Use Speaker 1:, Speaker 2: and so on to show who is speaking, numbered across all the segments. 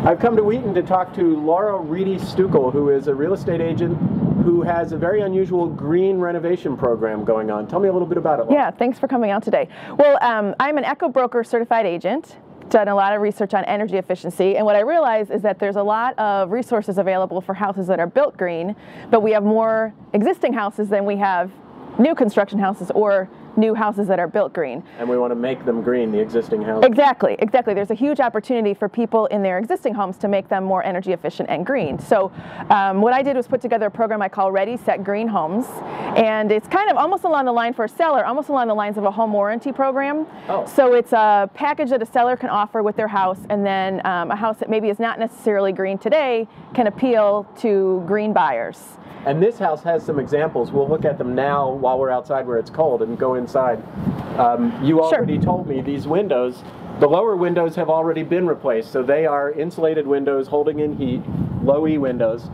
Speaker 1: I've come to Wheaton to talk to Laura Reedy Stukel, who is a real estate agent who has a very unusual green renovation program going on. Tell me a little bit about it, Laura.
Speaker 2: Yeah, thanks for coming out today. Well, I'm an eco-broker certified agent, done a lot of research on energy efficiency, and what I realize is that there's a lot of resources available for houses that are built green, but we have more existing houses than we have new construction houses or new houses that are built green.
Speaker 1: And we want to make them green, the existing houses.
Speaker 2: Exactly, exactly. There's a huge opportunity for people in their existing homes to make them more energy efficient and green. So what I did was put together a program I call Ready, Set, Green Homes. And it's kind of almost along the line for a seller, almost along the lines of a home warranty program.
Speaker 1: Oh.
Speaker 2: So it's a package that a seller can offer with their house, and then a house that maybe is not necessarily green today can appeal to green buyers.
Speaker 1: And this house has some examples. We'll look at them now while we're outside where it's cold and go inside. You already told me these windows, the lower windows have already been replaced. So they are insulated windows holding in heat, low E windows.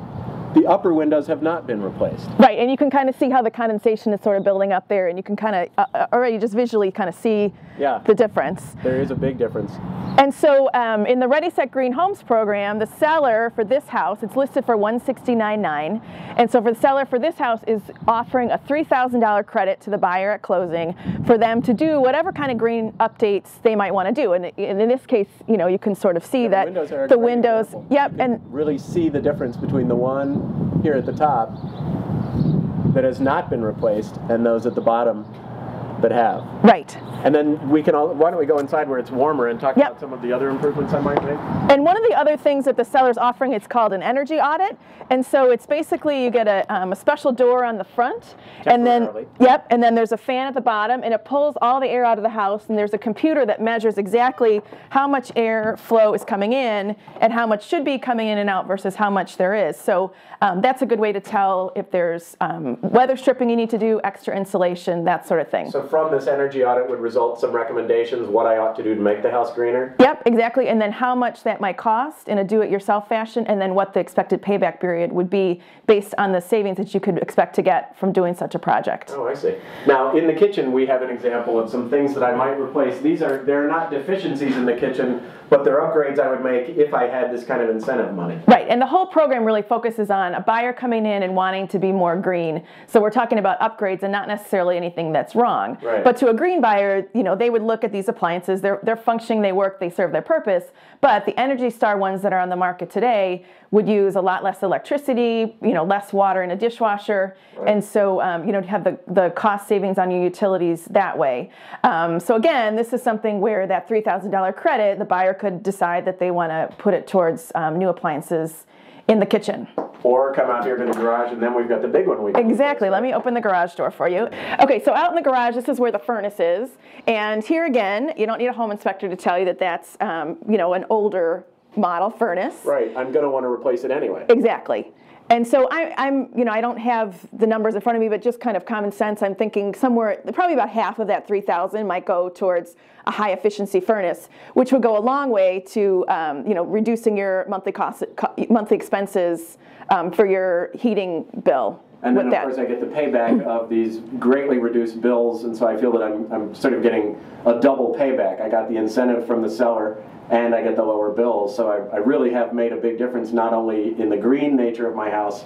Speaker 1: The upper windows have not been replaced.
Speaker 2: Right, and you can kind of see how the condensation is sort of building up there, and you can kind of already just visually kind of see the difference.
Speaker 1: There is a big difference.
Speaker 2: And so in the Ready, Set, Green Homes program, the seller for this house, it's listed for $169,900, and so for the seller for this house is offering a $3,000 credit to the buyer at closing for them to do whatever kind of green updates they might want to do. And in this case, you know, you can sort of see that the windows,
Speaker 1: and really see the difference between the one here at the top that has not been replaced and those at the bottom that have.
Speaker 2: Right.
Speaker 1: And then we can why don't we go inside where it's warmer and talk about some of the other improvements I might make?
Speaker 2: And one of the other things that the seller's offering, it's called an energy audit. And so it's basically you get a special door on the front, and then and then there's a fan at the bottom, and it pulls all the air out of the house, and there's a computer that measures exactly how much air flow is coming in and how much should be coming in and out versus how much there is. So that's a good way to tell if there's weather stripping you need to do, extra insulation, that sort of thing.
Speaker 1: So from this energy audit would result some recommendations what I ought to do to make the house greener?
Speaker 2: Yep, exactly. And then how much that might cost in a do-it-yourself fashion, and then what the expected payback period would be based on the savings that you could expect to get from doing such a project.
Speaker 1: Oh, I see. Now, in the kitchen, we have an example of some things that I might replace. They're not deficiencies in the kitchen, but they're upgrades I would make if I had this kind of incentive money.
Speaker 2: Right, and the whole program really focuses on a buyer coming in and wanting to be more green. So we're talking about upgrades and not necessarily anything that's wrong.
Speaker 1: Right.
Speaker 2: But to a green buyer, you know, they would look at these appliances, they're functioning, they work, they serve their purpose, but the Energy Star ones that are on the market today would use a lot less electricity, you know, less water in a dishwasher, and so you know, have the cost savings on your utilities that way. So again, this is something where that $3,000 credit, the buyer could decide that they want to put it towards new appliances in the kitchen.
Speaker 1: Or come out here to the garage, and then we've got the big one.
Speaker 2: Exactly. Let me open the garage door for you. Okay, so out in the garage, this is where the furnace is, and here again, you don't need a home inspector to tell you that that's you know, an older model furnace.
Speaker 1: Right. I'm going to want to replace it anyway.
Speaker 2: Exactly. And so I'm, you know, I don't have the numbers in front of me, but just kind of common sense, I'm thinking somewhere, probably about half of that $3,000 might go towards a high efficiency furnace, which would go a long way to, you know, reducing your monthly expenses for your heating bill.
Speaker 1: And then, of course, I get the payback of these greatly reduced bills, and so I feel that I'm sort of getting a double payback. I got the incentive from the seller, and I get the lower bills. So I really have made a big difference, not only in the green nature of my house,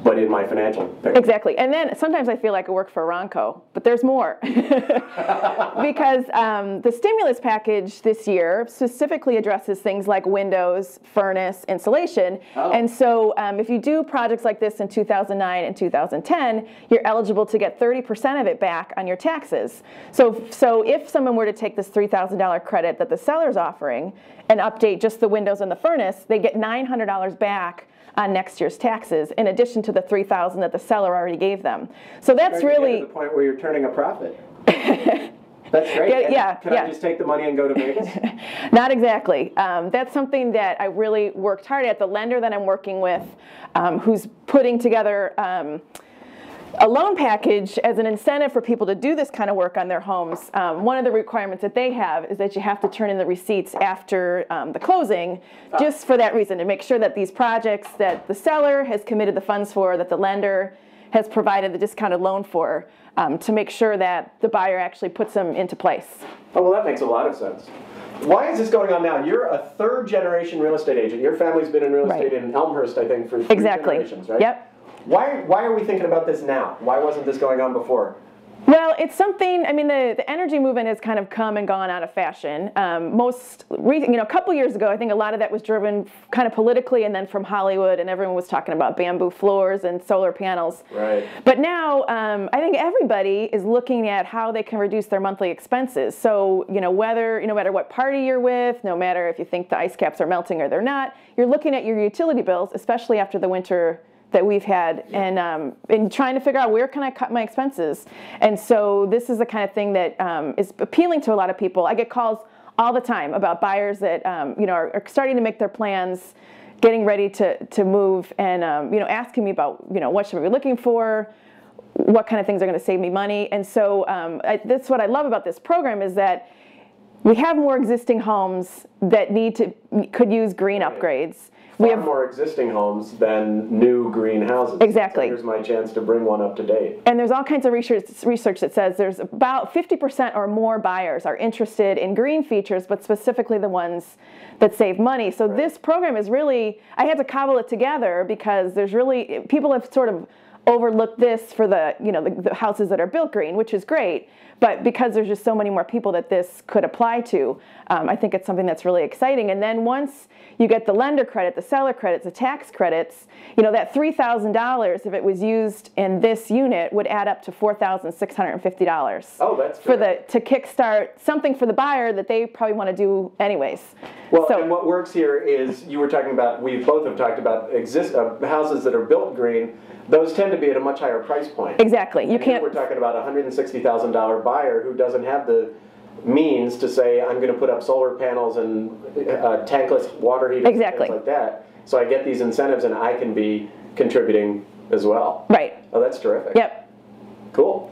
Speaker 1: but in my financial picture.
Speaker 2: Exactly. And then sometimes I feel like I work for Aramco, but there's more. Because the stimulus package this year specifically addresses things like windows, furnace, insulation. And so if you do projects like this in 2009 and 2010, you're eligible to get 30% of it back on your taxes. So if someone were to take this $3,000 credit that the seller's offering and update just the windows and the furnace, they get $900 back on next year's taxes, in addition to the $3,000 that the seller already gave them. So that's really
Speaker 1: to the point where you're turning a profit. That's great. Can I just take the money and go to Vegas?
Speaker 2: Not exactly. That's something that I really worked hard at. The lender that I'm working with, who's putting together a loan package as an incentive for people to do this kind of work on their homes. One of the requirements that they have is that you have to turn in the receipts after the closing, just for that reason, to make sure that these projects that the seller has committed the funds for, that the lender has provided the discounted loan for, to make sure that the buyer actually puts them into place.
Speaker 1: Oh, well, that makes a lot of sense. Why is this going on now? You're a third generation real estate agent. Your family's been in real estate in Elmhurst, I think, for 3 generations, right?
Speaker 2: Yep.
Speaker 1: Why are we thinking about this now? Why wasn't this going on before?
Speaker 2: Well, it's something, I mean, the energy movement has kind of come and gone out of fashion. A couple years ago, I think a lot of that was driven kind of politically and then from Hollywood, and everyone was talking about bamboo floors and solar panels.
Speaker 1: Right.
Speaker 2: But now, I think everybody is looking at how they can reduce their monthly expenses. So, no matter what party you're with, no matter if you think the ice caps are melting or they're not, you're looking at your utility bills, especially after the winter that we've had, and trying to figure out where can I cut my expenses. And so this is the kind of thing that is appealing to a lot of people. I get calls all the time about buyers that are starting to make their plans, getting ready to move, and asking me about what should we be looking for, what kind of things are going to save me money. And so that's what I love about this program, is that we have more existing homes that could use green upgrades.
Speaker 1: We have more existing homes than new green houses.
Speaker 2: Exactly.
Speaker 1: So here's my chance to bring one up to date.
Speaker 2: And there's all kinds of research that says there's about 50% or more buyers are interested in green features, but specifically the ones that save money. So this program is really, I had to cobble it together because people have sort of overlooked this for the houses that are built green, which is great. But because there's just so many more people that this could apply to, I think it's something that's really exciting. And then once you get the lender credit, the seller credits, the tax credits, that $3,000, if it was used in this unit, would add up to $4,650.
Speaker 1: Oh, that's
Speaker 2: to kickstart something for the buyer that they probably want to do anyways.
Speaker 1: Well, and what works here is, we both have talked about houses that are built green. Those tend to be at a much higher price point.
Speaker 2: Exactly.
Speaker 1: We're talking about a $160,000 buyer who doesn't have the means to say, I'm going to put up solar panels and tankless water heaters and things like that. So I get these incentives and I can be contributing as well.
Speaker 2: Right.
Speaker 1: Oh, that's terrific.
Speaker 2: Yep.
Speaker 1: Cool.